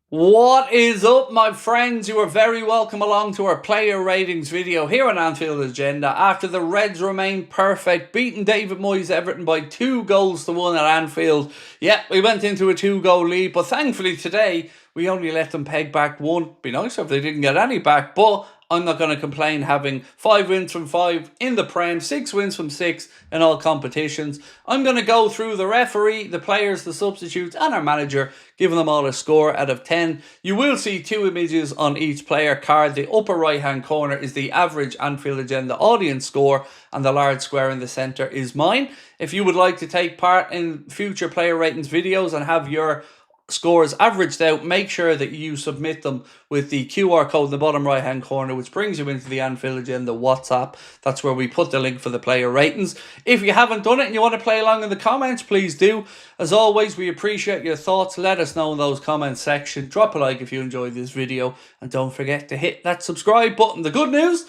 What is up, my friends? You are very welcome along to our player ratings video here on Anfield Agenda. After the Reds remained perfect, beating David Moyes' Everton by 2-1 at Anfield. Yep, we went into a 2-goal lead, but thankfully today we only let them peg back one. Be nicer if they didn't get any back, but I'm not going to complain having 5 wins from 5 in the Prem, 6 wins from 6 in all competitions. I'm going to go through the referee, the players, the substitutes and our manager, giving them all a score out of 10. You will see 2 images on each player card. The upper right hand corner is the average Anfield Agenda audience score and the large square in the centre is mine. If you would like to take part in future player ratings videos and have your scores averaged out, make sure that you submit them with the QR code in the bottom right hand corner, which brings you into the Anfield Agenda WhatsApp. That's where we put the link for the player ratings. If you haven't done it and you want to play along in the comments, please do. As always, we appreciate your thoughts. Let us know in those comments section. Drop a like if you enjoyed this video and don't forget to hit that subscribe button. The good news,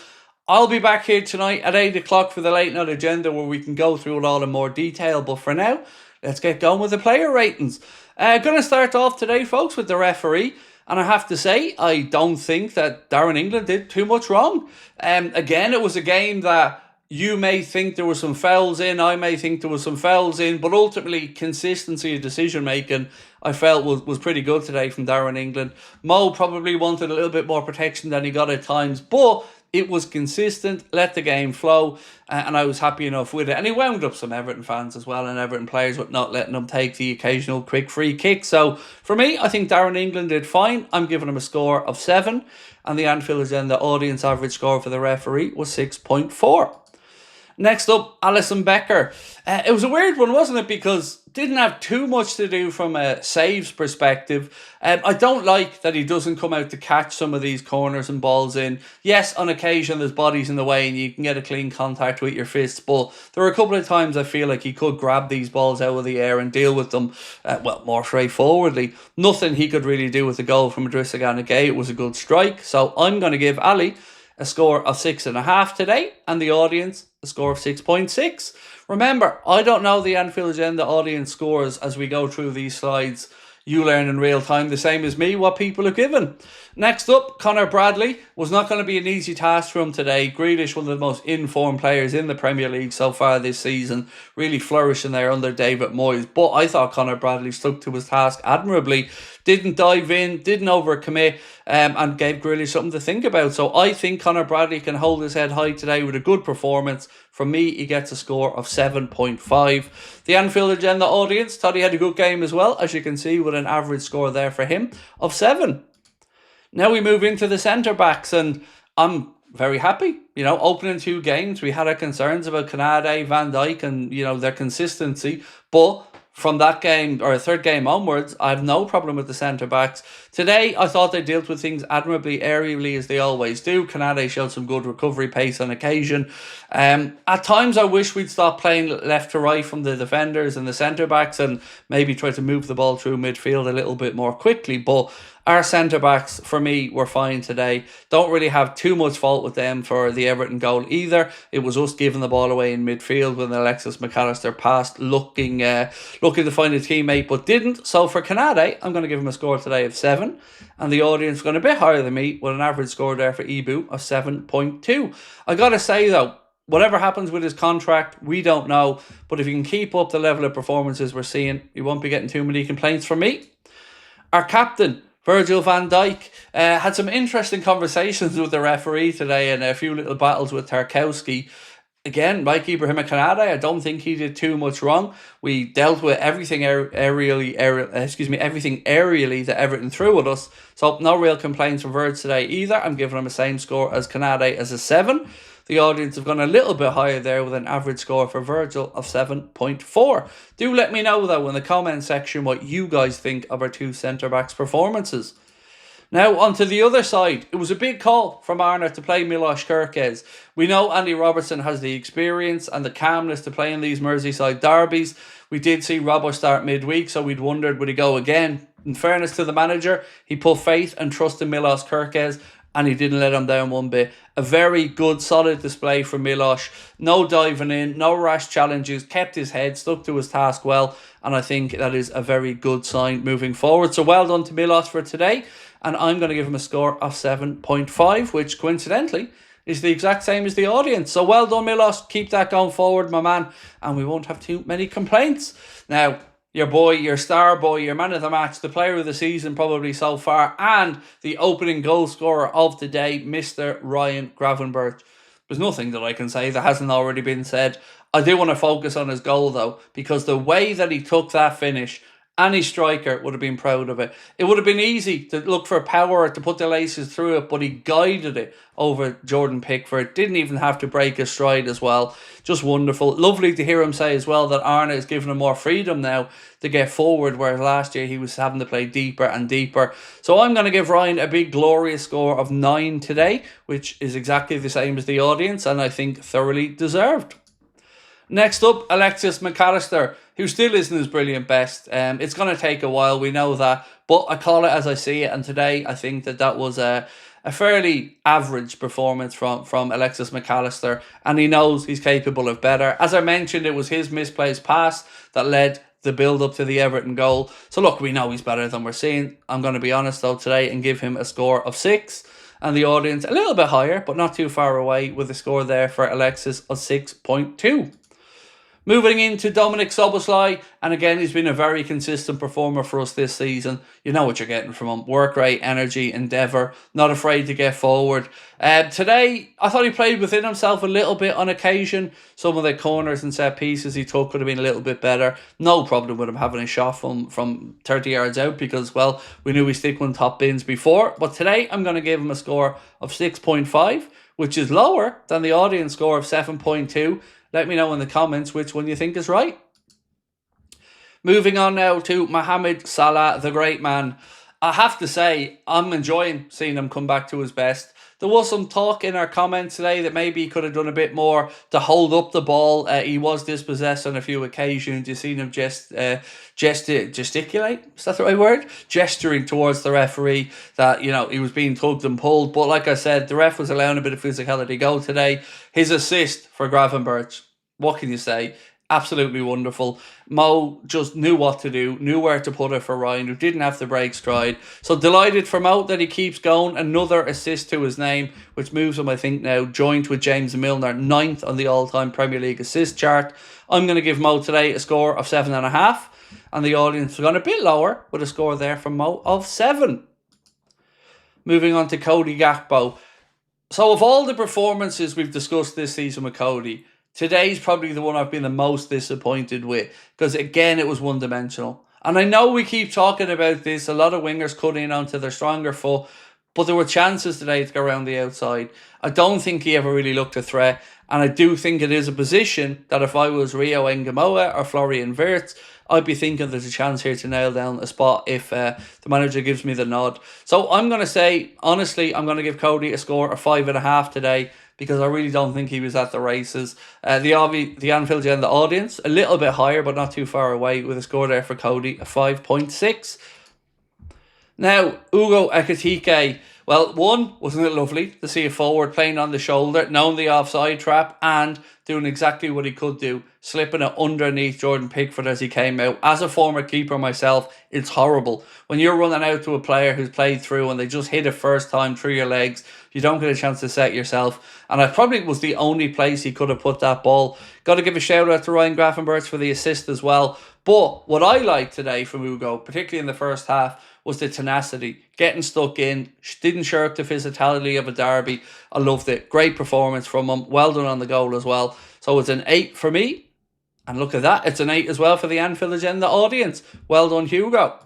I'll be back here tonight at 8 o'clock for the late night agenda where we can go through it all in more detail. But for now, let's get going with the player ratings. Going to start off today, folks, with the referee. And I have to say, I don't think that Darren England did too much wrong. Again, it was a game that you may think there were some fouls in, I may think there was some fouls in, but ultimately consistency of decision making I felt was pretty good today from Darren England. Mo probably wanted a little bit more protection than he got at times, but it was consistent, let the game flow, and I was happy enough with it. And he wound up some Everton fans as well and Everton players with not letting them take the occasional quick free kick. So for me, I think Darren England did fine. I'm giving him a score of 7, and the Anfield Agenda audience average score for the referee was 6.4. Next up, Alisson Becker. It was a weird one, wasn't it? Because didn't have too much to do from a saves perspective. I don't like that he doesn't come out to catch some of these corners and balls in. Yes, on occasion there's bodies in the way and you can get a clean contact with your fists, but there were a couple of times I feel like he could grab these balls out of the air and deal with them, more straightforwardly. Nothing he could really do with the goal from Idrissa Gana Gueye. It was a good strike. So I'm going to give Ali a score of 6.5 today, and the audience a score of 6.6. Remember, I don't know the Anfield Agenda audience scores as we go through these slides. You learn in real time, the same as me, what people are given. Next up, Connor Bradley. Was not going to be an easy task for him today. Grealish, one of the most informed players in the Premier League so far this season, really flourishing there under David Moyes. But I thought Connor Bradley stuck to his task admirably. Didn't dive in, didn't overcommit, and gave Grealish something to think about. So I think Connor Bradley can hold his head high today with a good performance. From me, he gets a score of 7.5. The Anfield Agenda audience thought he had a good game as well, as you can see, with an average score there for him of 7. Now we move into the centre-backs, and I'm very happy. Opening 2 games, we had our concerns about Canade, Van Dijk, and, their consistency. But from that game, or 3rd game onwards, I have no problem with the centre-backs. Today, I thought they dealt with things admirably, aerially, as they always do. Canade showed some good recovery pace on occasion. At times, I wish we'd stop playing left to right from the defenders and the centre-backs and maybe try to move the ball through midfield a little bit more quickly. But our centre-backs, for me, were fine today. Don't really have too much fault with them for the Everton goal either. It was us giving the ball away in midfield when Alexis McAllister passed, looking to find a teammate, but didn't. So for Canade, I'm going to give him a score today of 7. And the audience going a bit higher than me with an average score there for Ibu of 7.2. I got to say, though, whatever happens with his contract, we don't know. But if you can keep up the level of performances we're seeing, you won't be getting too many complaints from me. Our captain, Virgil van Dijk, had some interesting conversations with the referee today and a few little battles with Tarkowski. Again, like Ibrahim Canade, I don't think he did too much wrong. We dealt with everything aerially that Everton threw at us. So no real complaints from Virgil today either. I'm giving him the same score as Canade as a 7. The audience have gone a little bit higher there with an average score for Virgil of 7.4. Do let me know, though, in the comment section what you guys think of our 2 centre-backs' performances. Now, onto the other side. It was a big call from Arner to play Milos Kerkez. We know Andy Robertson has the experience and the calmness to play in these Merseyside derbies. We did see Robbo start midweek, so we'd wondered would he go again. In fairness to the manager, he put faith and trust in Milos Kerkez, and he didn't let him down one bit. A very good, solid display from Milos. No diving in, no rash challenges, kept his head, stuck to his task well, and I think that is a very good sign moving forward. So well done to Milos for today, and I'm going to give him a score of 7.5, which coincidentally is the exact same as the audience. So well done, Milos. Keep that going forward, my man, and we won't have too many complaints. Now, your boy, your star boy, your man of the match, the player of the season probably so far, and the opening goal scorer of the day, Mr. Ryan Gravenberch. There's nothing that I can say that hasn't already been said. I do want to focus on his goal, though, because the way that he took that finish, any striker would have been proud of it. It would have been easy to look for power to put the laces through it, but he guided it over Jordan Pickford. Didn't even have to break his stride as well. Just wonderful. Lovely to hear him say as well that Arne is giving him more freedom now to get forward, whereas last year he was having to play deeper and deeper. So I'm going to give Ryan a big glorious score of 9 today, which is exactly the same as the audience, and I think thoroughly deserved. Next up, Alexis McAllister, who still isn't his brilliant best. It's going to take a while, we know that, but I call it as I see it, and today I think that was a fairly average performance from Alexis McAllister, and he knows he's capable of better. As I mentioned, it was his misplaced pass that led the build-up to the Everton goal. So look, we know he's better than we're seeing. I'm going to be honest though today and give him a score of 6. And the audience a little bit higher, but not too far away, with a score there for Alexis of 6.2. Moving into Dominic Szoboszlai, and again, he's been a very consistent performer for us this season. You know what you're getting from him. Work rate, energy, endeavour, not afraid to get forward. Today, I thought he played within himself a little bit on occasion. Some of the corners and set pieces he took could have been a little bit better. No problem with him having a shot from 30 yards out because, well, we knew we stick one top bins before. But today, I'm going to give him a score of 6.5, which is lower than the audience score of 7.2. Let me know in the comments which one you think is right. Moving on now to Mohamed Salah, the great man. I have to say, I'm enjoying seeing him come back to his best. There was some talk in our comments today that maybe he could have done a bit more to hold up the ball. He was dispossessed on a few occasions. You've seen him gesticulate. Is that the right word? Gesturing towards the referee that, you know, he was being tugged and pulled. But like I said, the ref was allowing a bit of physicality go today. His assist for Gravenberch, what can you say? Absolutely wonderful. Mo just knew what to do, knew where to put it for Ryan, who didn't have to break stride. So delighted for Mo that he keeps going. Another assist to his name, which moves him, I think, now joint with James Milner, 9th on the all-time Premier League assist chart. I'm going to give Mo today a score of 7.5, and the audience is going a bit lower with a score there from Mo of 7. Moving on to Cody Gakpo. So of all the performances we've discussed this season with Cody, today's probably the one I've been the most disappointed with, because again, it was one-dimensional. And I know we keep talking about this, a lot of wingers cut in onto their stronger foot, but there were chances today to go around the outside. I don't think he ever really looked a threat, and I do think it is a position that if I was Rio Ngamoa or Florian Wirtz, I'd be thinking there's a chance here to nail down a spot if the manager gives me the nod. So I'm going to say, honestly, I'm going to give Cody a score of 5.5 today, because I really don't think he was at the races. The Anfield Agenda audience, a little bit higher, but not too far away, with a score there for Cody of 5.6. Now, Ugo Ekitike. Well, one, wasn't it lovely to see a forward playing on the shoulder, knowing the offside trap, and doing exactly what he could do, slipping it underneath Jordan Pickford as he came out. As a former keeper myself, it's horrible. When you're running out to a player who's played through and they just hit it first time through your legs, you don't get a chance to set yourself. And I probably was the only place he could have put that ball. Got to give a shout out to Ryan Gravenberch for the assist as well. But what I liked today from Ugo, particularly in the first half, was the tenacity, getting stuck in, didn't shirk the physicality of a derby. I loved it. Great performance from him. Well done on the goal as well. So it's an 8 for me. And look at that, it's an 8 as well for the Anfield Agenda audience. Well done, Hugo.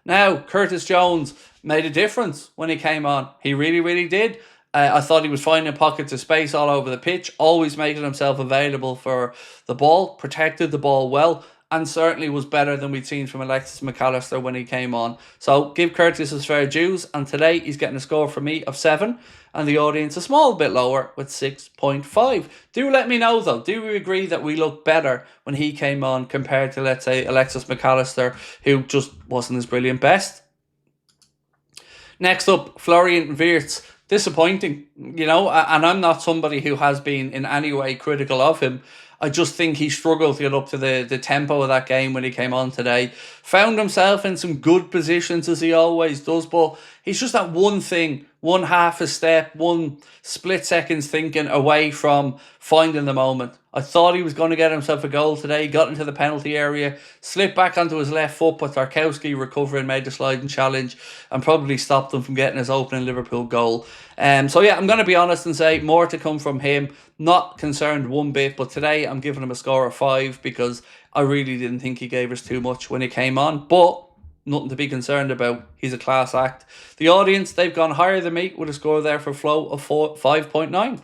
Now, Curtis Jones made a difference when he came on. He really, really did. I thought he was finding pockets of space all over the pitch, always making himself available for the ball, protected the ball well, and certainly was better than we'd seen from Alexis McAllister when he came on. So give Curtis his fair dues, and today he's getting a score from me of 7, and the audience a small bit lower with 6.5. Do let me know though, do we agree that we look better when he came on compared to, let's say, Alexis McAllister, who just wasn't his brilliant best? Next up, Florian Wirtz. Disappointing, you know, and I'm not somebody who has been in any way critical of him. I just think he struggled to get up to the tempo of that game when he came on today. Found himself in some good positions as he always does, but he's just that one thing, one half a step, one split seconds thinking away from finding the moment. I thought he was going to get himself a goal today. He got into the penalty area, slipped back onto his left foot, but Tarkowski recovering, made the sliding challenge and probably stopped him from getting his opening Liverpool goal. So yeah, I'm going to be honest and say more to come from him. Not concerned one bit, but today I'm giving him a score of 5 because I really didn't think he gave us too much when he came on. But nothing to be concerned about. He's a class act. The audience, they've gone higher than me with a score there for Flo of 5.9.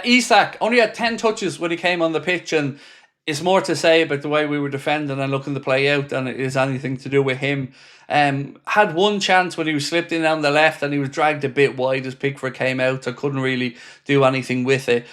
Isak only had 10 touches when he came on the pitch, and it's more to say about the way we were defending and looking to play out than it is anything to do with him. Had one chance when he was slipped in down the left and he was dragged a bit wide as Pickford came out, so couldn't really do anything with it.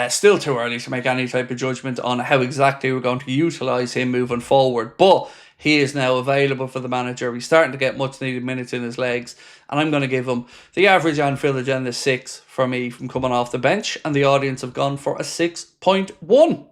Still too early to make any type of judgment on how exactly we're going to utilise him moving forward, but he is now available for the manager. He's starting to get much needed minutes in his legs, and I'm going to give him the average Anfield Agenda 6 for me from coming off the bench, and the audience have gone for a 6.1.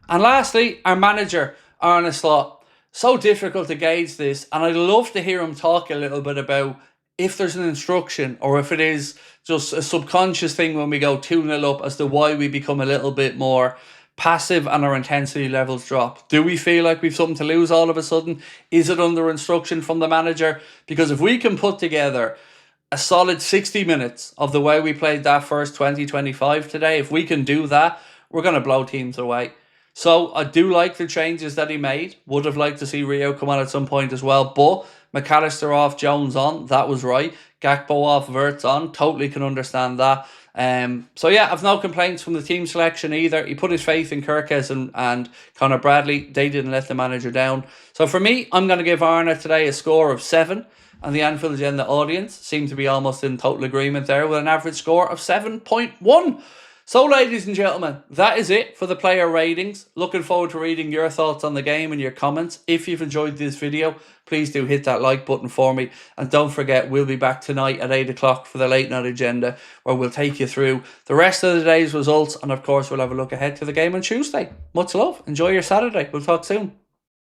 And lastly, our manager, Arne Slot. So difficult to gauge this, and I'd love to hear him talk a little bit about if there's an instruction or if it is just a subconscious thing when we go 2-0 up as to why we become a little bit more passive and our intensity levels drop. Do we feel like we've something to lose all of a sudden? Is it under instruction from the manager? Because if we can put together a solid 60 minutes of the way we played that first 20-25 today, if we can do that, we're going to blow teams away. So I do like the changes that he made. Would have liked to see Rio come on at some point as well, but McAllister off, Jones on, that was right. Gakpo off, Wirtz on, totally can understand that. So yeah, I've no complaints from the team selection either. He put his faith in Kirkes and Conor Bradley. They didn't let the manager down. So for me, I'm going to give Arne today a score of 7. And the Anfield Agenda audience seem to be almost in total agreement there with an average score of 7.1. So ladies and gentlemen, that is it for the player ratings. Looking forward to reading your thoughts on the game and your comments. If you've enjoyed this video, please do hit that like button for me. And don't forget, we'll be back tonight at 8 o'clock for the late night agenda, where we'll take you through the rest of the day's results. And of course, we'll have a look ahead to the game on Tuesday. Much love. Enjoy your Saturday. We'll talk soon.